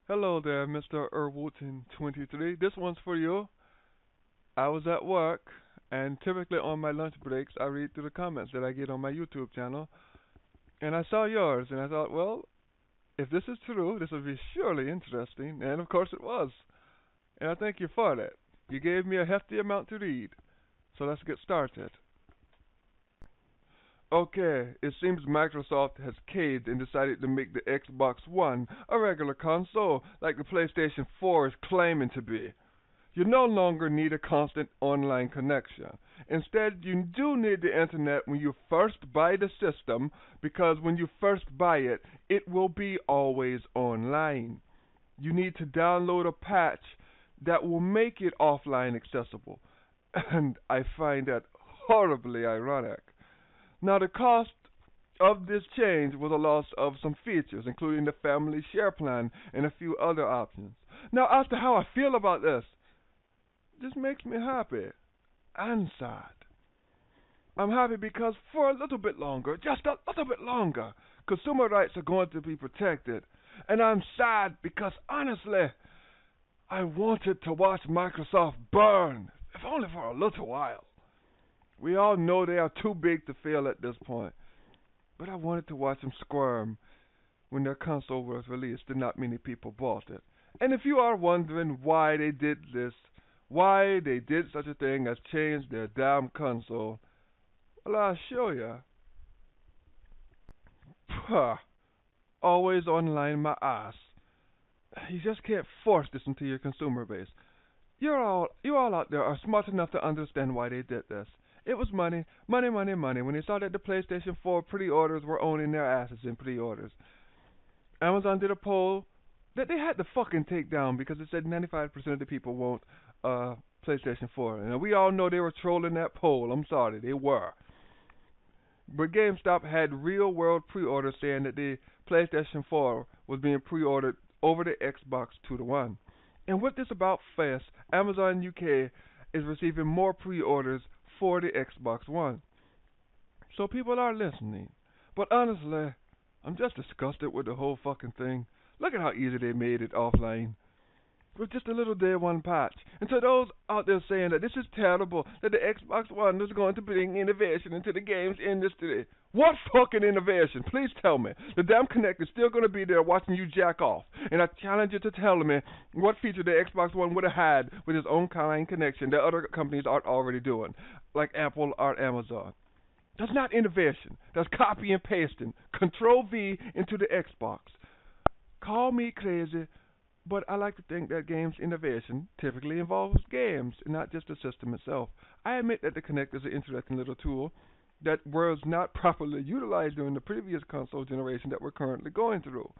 Hello there, Mr. Erwolton23. This one's for you. I was at work, and typically on my lunch breaks, I read through the comments that I get on my YouTube channel, and I saw yours, and I thought, well, if this is true, this will be surely interesting, and of course it was. And I thank you for that. You gave me a hefty amount to read, so let's get started. Okay, it seems Microsoft has caved and decided to make the Xbox One a regular console like the PlayStation 4 is claiming to be. You no longer need a constant online connection. Instead, you do need the internet when you first buy the system because when you first buy it, it will be always online. You need to download a patch that will make it offline accessible. And I find that horribly ironic. Now, the cost of this change was a loss of some features, including the family share plan and a few other options. Now, as to how I feel about this makes me happy and sad. I'm happy because for a little bit longer, just a little bit longer, consumer rights are going to be protected. And I'm sad because honestly, I wanted to watch Microsoft burn, if only for a little while. We all know they are too big to fail at this point. But I wanted to watch them squirm when their console was released and not many people bought it. And if you are wondering why they did this, why they did such a thing as change their damn console, well, I'll show you. Puh. Always online my ass. You just can't force this into your consumer base. You all out there are smart enough to understand why they did this. It was money, money, money, money. When they saw that the PlayStation 4 pre-orders were owning their asses in pre-orders. Amazon did a poll that they had to fucking take down because it said 95% of the people want PlayStation 4. And we all know they were trolling that poll. I'm sorry, they were. But GameStop had real-world pre-orders saying that the PlayStation 4 was being pre-ordered over the Xbox 2-to-1. And with this about face, Amazon UK is receiving more pre-orders for the Xbox One. So people are listening. But honestly, I'm just disgusted with the whole fucking thing. Look at how easy they made it offline. With just a little day one patch. And to those out there saying that this is terrible, that the Xbox One is going to bring innovation into the games industry. What fucking innovation? Please tell me. The damn Kinect is still going to be there watching you jack off. And I challenge you to tell me what feature the Xbox One would have had with its own kind connection that other companies aren't already doing, like Apple or Amazon. That's not innovation. That's copy and pasting. Control V into the Xbox. Call me crazy, but I like to think that games innovation typically involves games and not just the system itself. I admit that the Kinect is an interesting little tool that was not properly utilized during the previous console generation that we're currently going through.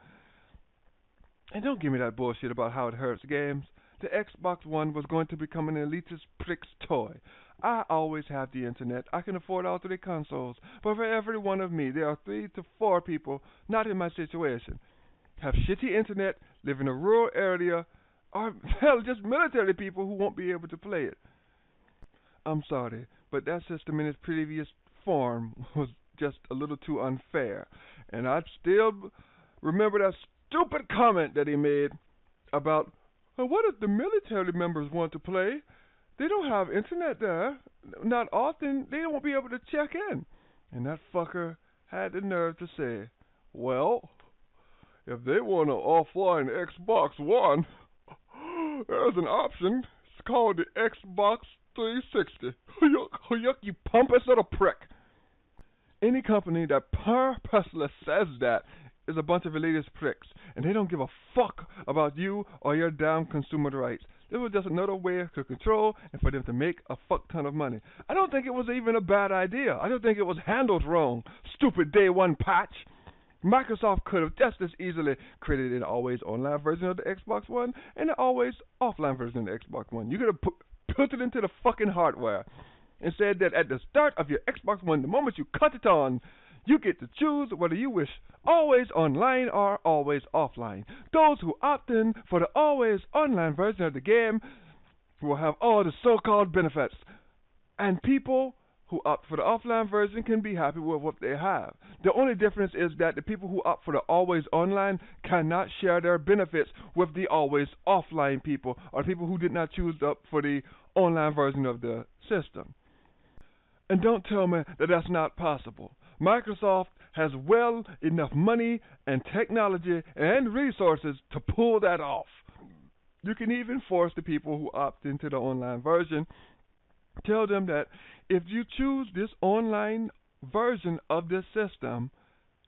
And don't give me that bullshit about how it hurts games. The Xbox One was going to become an elitist prick's toy. I always have the internet. I can afford all three consoles. But for every one of me, there are 3 to 4 people not in my situation. Have shitty internet, live in a rural area, or hell, just military people who won't be able to play it. I'm sorry, but that system in its previous form was just a little too unfair. And I still remember that stupid comment that he made about, well, what if the military members want to play? They don't have internet there. Not often. They won't be able to check in. And that fucker had the nerve to say, well, if they want an offline Xbox One, there's an option. It's called the Xbox 360. Yuck, you pompous little prick. Any company that purposely says that is a bunch of elitist pricks, and they don't give a fuck about you or your damn consumer rights. This was just another way to control and for them to make a fuck ton of money. I don't think it was even a bad idea. I don't think it was handled wrong. Stupid day one patch. Microsoft could have just as easily created an always online version of the Xbox One and an always offline version of the Xbox One. You could have put it into the fucking hardware and said that at the start of your Xbox One, the moment you cut it on, you get to choose whether you wish always online or always offline. Those who opt in for the always online version of the game will have all the so-called benefits. And people who opt for the offline version can be happy with what they have. The only difference is that the people who opt for the always online cannot share their benefits with the always offline people, or people who did not choose up for the online version of the system. And don't tell me that that's not possible. Microsoft has well enough money and technology and resources to pull that off. You can even force the people who opt into the online version, tell them that if you choose this online version of this system,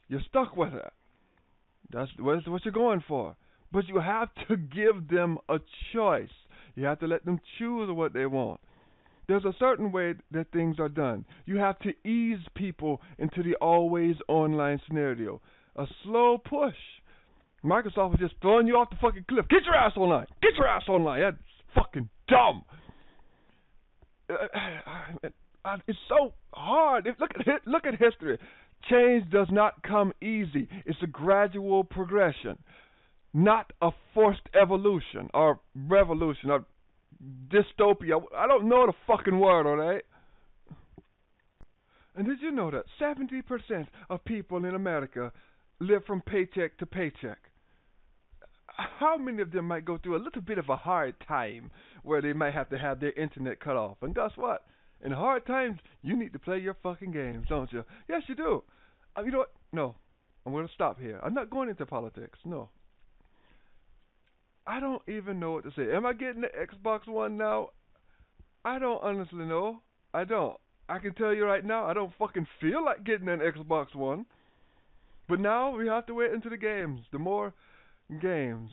you're stuck with it. That's what you're going for. But you have to give them a choice. You have to let them choose what they want. There's a certain way that things are done. You have to ease people into the always online scenario. A slow push. Microsoft is just throwing you off the fucking cliff. Get your ass online. Get your ass online. That's fucking dumb. It's so hard. Look at history. Change does not come easy. It's a gradual progression, not a forced evolution or revolution or dystopia. I don't know the fucking word, alright? And did you know that 70% of people in America live from paycheck to paycheck? How many of them might go through a little bit of a hard time where they might have to have their internet cut off? And guess what? In hard times, you need to play your fucking games, don't you? Yes, you do. You know what? No. I'm going to stop here. I'm not going into politics. No. I don't even know what to say. Am I getting the Xbox One now? I don't honestly know. I don't. I can tell you right now, I don't fucking feel like getting an Xbox One. But now we have to wait into the games. The more games.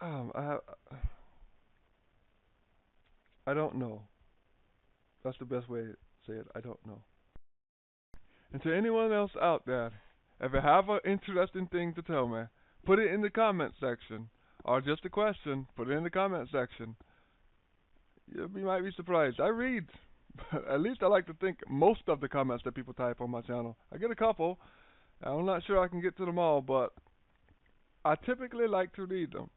I don't know. That's the best way to say it. I don't know. And to anyone else out there, if you have an interesting thing to tell me, put it in the comment section. Or just a question, put it in the comment section. You might be surprised. I read. At least I like to think most of the comments that people type on my channel. I get a couple. I'm not sure I can get to them all, but I typically like to read them.